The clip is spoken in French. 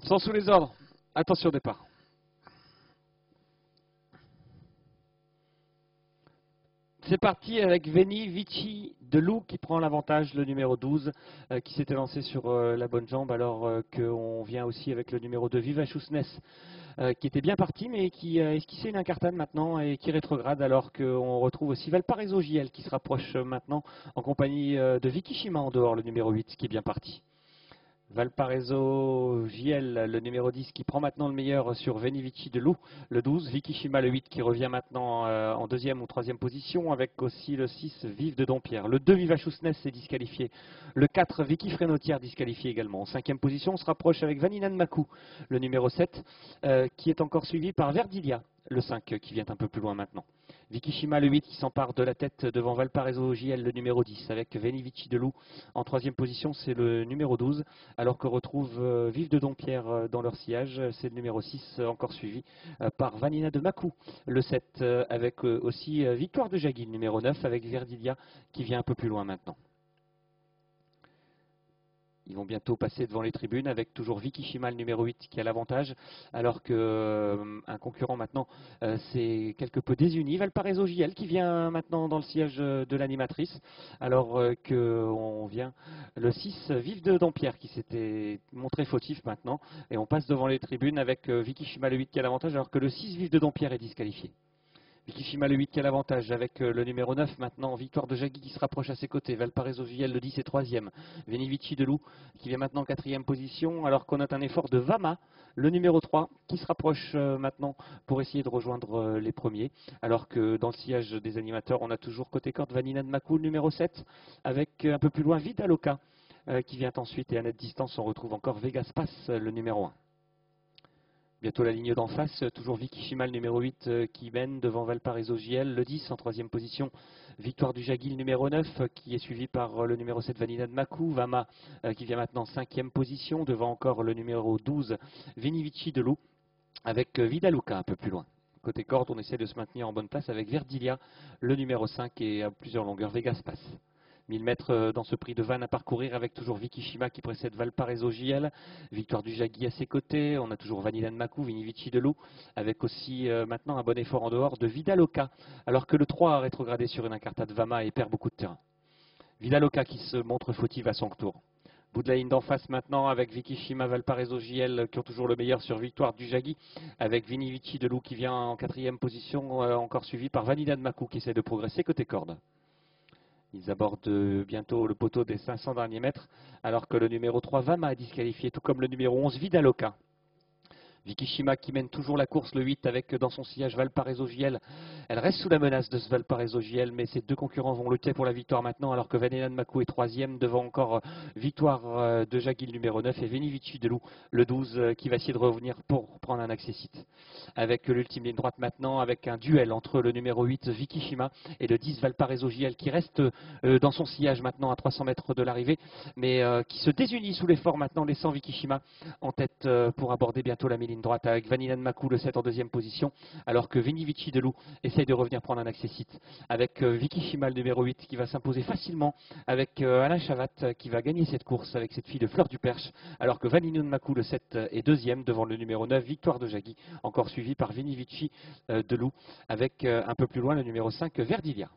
Sont sous les ordres. Attention au départ. C'est parti avec Veni Vici de Loup qui prend l'avantage, le numéro 12, qui s'était lancé sur la bonne jambe, alors qu'on vient aussi avec le numéro 2, Viva Chousnes, qui était bien parti, mais qui a esquissé une incartade maintenant et qui rétrograde, alors qu'on retrouve aussi Valparaiso JL qui se rapproche maintenant en compagnie de Vicky Shima en dehors, le numéro 8, qui est bien parti. Valparaiso JL, le numéro 10, qui prend maintenant le meilleur sur Veni Vici de Loup, le 12. Vicky Shima, le 8, qui revient maintenant en deuxième ou troisième position, avec aussi le 6, Vive de Dompierre. Le 2, Viva Chousnes, est disqualifié. Le 4, Vicky Frénotière, disqualifié également. En cinquième position, on se rapproche avec Vanina Makou, le numéro 7, qui est encore suivi par Verdilia, le 5, qui vient un peu plus loin maintenant. Vicky Shima, le 8, qui s'empare de la tête devant Valparaiso JL, le numéro 10, avec Veni Vici de Loup. En troisième position, c'est le numéro 12, alors que retrouve Vive de Dompierre dans leur sillage. C'est le numéro 6, encore suivi par Vanina de Makou, le 7, avec aussi Victoire de Jagui, le numéro 9, avec Verdilia, qui vient un peu plus loin maintenant. Ils vont bientôt passer devant les tribunes avec toujours Vicky Shima, le numéro 8, qui a l'avantage, alors qu'un concurrent maintenant s'est quelque peu désuni. Valparaiso JL qui vient maintenant dans le siège de l'animatrice, alors qu'on vient le 6, Vive de Dampierre, qui s'était montré fautif maintenant. Et on passe devant les tribunes avec Vicky Shima, le 8, qui a l'avantage, alors que le 6, Vive de Dampierre, est disqualifié. Vicky Shima, le 8, qui a l'avantage avec le numéro 9 maintenant, Victoire de Jagui qui se rapproche à ses côtés, Valparaiso JL, le 10 est 3e, Veni Vici de Loup qui vient maintenant en 4e position, alors qu'on note un effort de Vama, le numéro 3, qui se rapproche maintenant pour essayer de rejoindre les premiers, alors que dans le sillage des animateurs, on a toujours côté corde Vanina de Makou, le numéro 7, avec un peu plus loin Vidaloka qui vient ensuite, et à notre distance, on retrouve encore Vegas Pass, le numéro 1. Bientôt la ligne d'en face, toujours Vicky Shima, le numéro 8, qui mène devant Valparaiso JL, le 10 en troisième position. Victoire du Jagui, le numéro 9, qui est suivi par le numéro 7, Vanina de Makou. Vama, qui vient maintenant en cinquième position, devant encore le numéro 12, Veni Vici de Loup, avec Vidaluka un peu plus loin. Côté corde, on essaie de se maintenir en bonne place avec Verdilia, le numéro 5, et à plusieurs longueurs, Vegas Pass. 1000 mètres dans ce prix de vanne à parcourir avec toujours Vicky Shima qui précède Valparaiso JL, Victoire du Jagui à ses côtés, on a toujours Vanilla de Makou, Veni Vici de Loup, avec aussi maintenant un bon effort en dehors de Vidaloka, alors que le 3 a rétrogradé sur une incartade Vama et perd beaucoup de terrain. Vidaloka qui se montre fautive à son tour. Bout de la ligne d'en face maintenant avec Vicky Shima, Valparaiso JL qui ont toujours le meilleur sur Victoire du Jagui, avec Veni Vici de Loup qui vient en quatrième position, encore suivi par Vanilla de Makou qui essaie de progresser côté corde. Ils abordent bientôt le poteau des 500 derniers mètres, alors que le numéro 3, Vama, a disqualifié, tout comme le numéro 11, Vidaloka. Vicky Shima qui mène toujours la course, le 8, avec dans son sillage Valparaiso JL. Elle reste sous la menace de ce Valparaiso JL, mais ses deux concurrents vont lutter pour la victoire maintenant, alors que Vanilla de Makou est 3e, devant encore Victoire de Jagui, le numéro 9, et Veni Vici de Loup, le 12, qui va essayer de revenir pour prendre un accessite. Avec l'ultime ligne droite maintenant, avec un duel entre le numéro 8, Vicky Shima, et le 10, Valparaiso JL, qui reste dans son sillage maintenant à 300 mètres de l'arrivée, mais qui se désunit sous l'effort maintenant, laissant Vicky Shima en tête pour aborder bientôt la ligne droite avec Vanilla de Makou, le 7 en deuxième position, alors que Veni Vici de Loup essaye de revenir prendre un accessite avec Vicky Shima, le numéro 8, qui va s'imposer facilement avec Alain Chavat qui va gagner cette course avec cette fille de Fleur du Perche, alors que Vanilla de Makou, le 7, est deuxième devant le numéro 9, Victoire de Jagui, encore suivi par Veni Vici de Loup avec un peu plus loin le numéro 5, Verdilia.